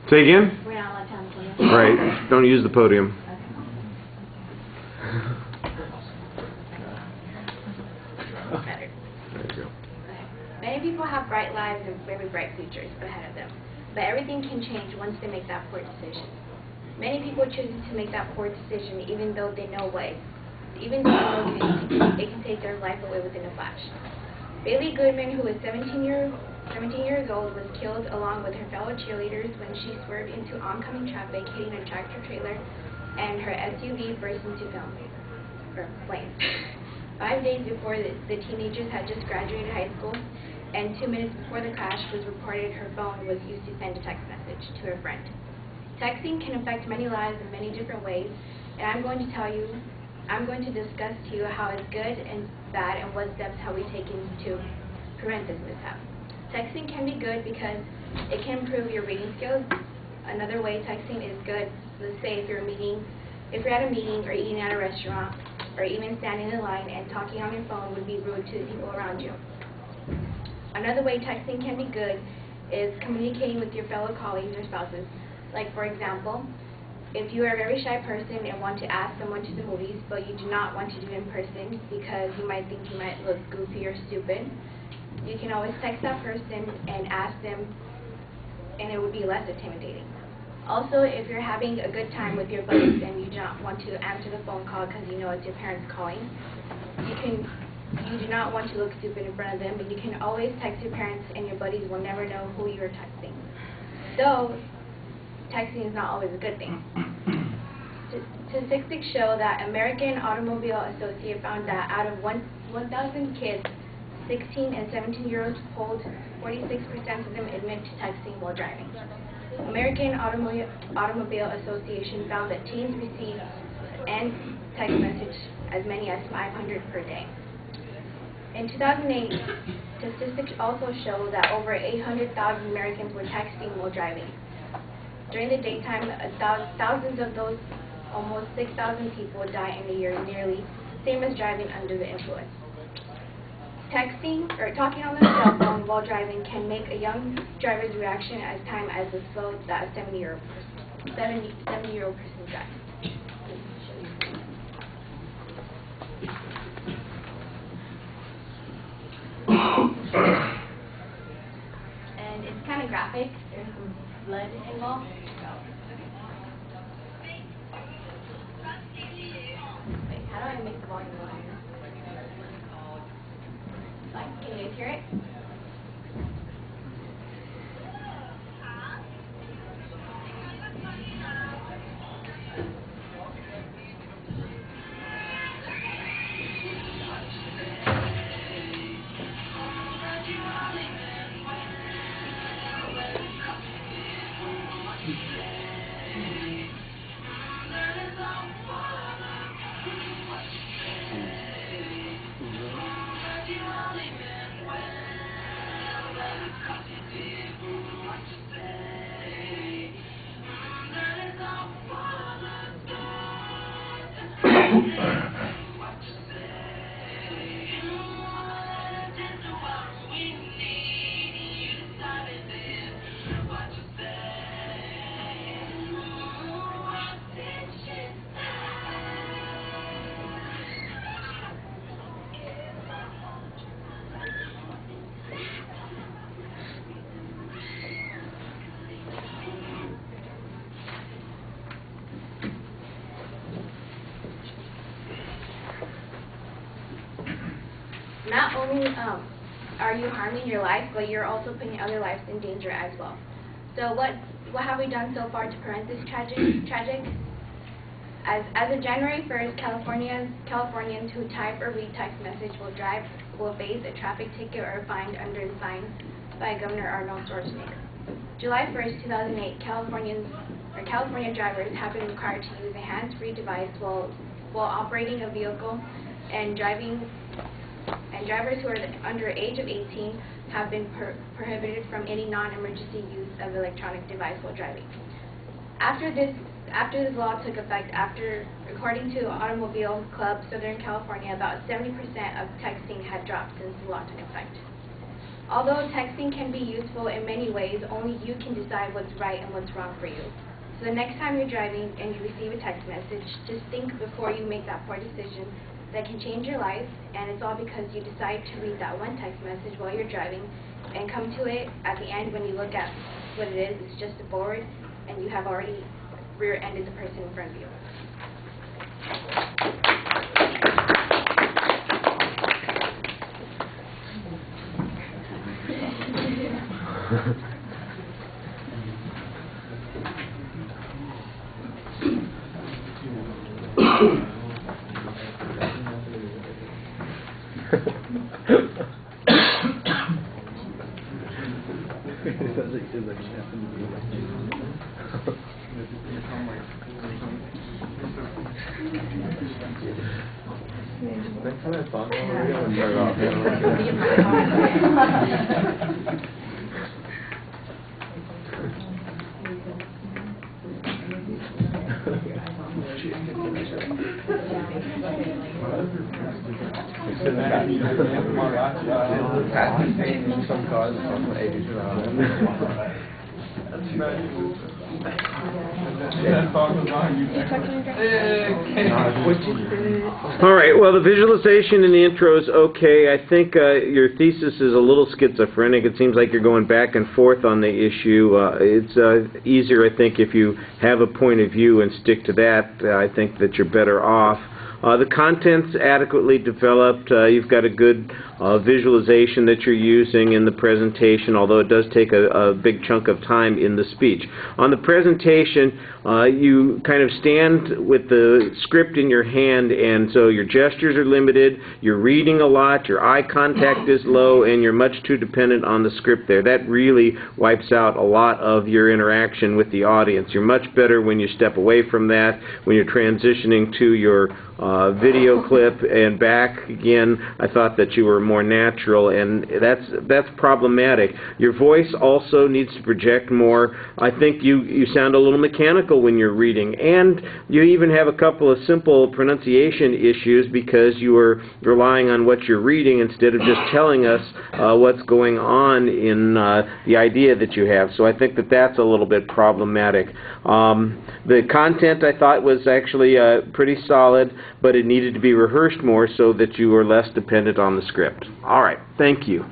Say again? We're not allowed to have the podium. Right. Don't use the podium. Better. There you go. Okay. Many people have bright lives and very bright futures ahead of them, but everything can change once they make that poor decision. Many people choose to make that poor decision even though they know it can take their life away within a flash. Bailey Goodman, who was 17 years old, was killed along with her fellow cheerleaders when she swerved into oncoming traffic, hitting a tractor trailer, and her SUV burst into flames. 5 days before, the teenagers had just graduated high school, and 2 minutes before the crash was reported, her phone was used to send a text message to her friend. Texting can affect many lives in many different ways, and I'm going to discuss to you how it's good and bad and what steps have we taken to prevent this mishap. Texting can be good because it can improve your reading skills. Another way texting is good, let's say if you're at a meeting or eating at a restaurant or even standing in line and talking on your phone would be rude to the people around you. Another way texting can be good is communicating with your fellow colleagues or spouses. Like for example, if you are a very shy person and want to ask someone to the movies, but you do not want to do it in person because you might think you might look goofy or stupid, you can always text that person and ask them, and it would be less intimidating. Also, if you're having a good time with your buddies and you do not want to answer the phone call because you know it's your parents calling, you do not want to look stupid in front of them, but you can always text your parents and your buddies will never know who you're texting. Though, texting is not always a good thing. Statistics show that American Automobile Association found that out of 1,000 kids, 16 and 17-year-olds polled, 46% of them admit to texting while driving. American Automobile Association found that teens receive and text message as many as 500 per day. In 2008, statistics also show that over 800,000 Americans were texting while driving. During the daytime, thousands of those, almost 6,000 people die in a year, nearly same as driving under the influence. Texting or talking on the cell phone while driving can make a young driver's reaction as time as the slow that a 70-year-old person drives. And it's kind of graphic. There's some blood involved. Wait, how do I make the volume go higher? Fine. Can you guys hear it? Not only are you harming your life, but you're also putting other lives in danger as well. So what have we done so far to prevent this tragic? As of January 1st, Californians who type or read text message will face a traffic ticket or a fine under the sign by Governor Arnold Schwarzenegger. July 1st, 2008, California drivers have been required to use a hands-free device while operating a vehicle, and drivers who are under age of 18 have been prohibited from any non-emergency use of electronic device while driving. After this law took effect, according to Automobile Club Southern California, about 70% of texting had dropped since the law took effect. Although texting can be useful in many ways, only you can decide what's right and what's wrong for you. So the next time you're driving and you receive a text message, just think before you make that poor decision that can change your life, and it's all because you decide to read that one text message while you're driving and come to it at the end when you look at what it is, it's just a board, and you have already rear-ended the person in front of you. Some cars from 80 to All right, well, the visualization in the intro is okay. I think your thesis is a little schizophrenic. It seems like you're going back and forth on the issue. It's easier, I think, if you have a point of view and stick to that. I think that you're better off. The content's adequately developed. You've got a good visualization that you're using in the presentation, although it does take a big chunk of time in the speech. On the presentation, you kind of stand with the script in your hand, and so your gestures are limited, you're reading a lot, your eye contact is low, and you're much too dependent on the script there. That really wipes out a lot of your interaction with the audience. You're much better when you step away from that, when you're transitioning to your video clip and back again. I thought that you were more natural, and that's problematic. Your voice also needs to project more. I think you sound a little mechanical when you're reading, and you even have a couple of simple pronunciation issues because you are relying on what you're reading instead of just telling us what's going on in the idea that you have. So I think that that's a little bit problematic. The content I thought was actually pretty solid, but it needed to be rehearsed more so that you were less dependent on the script. All right, thank you.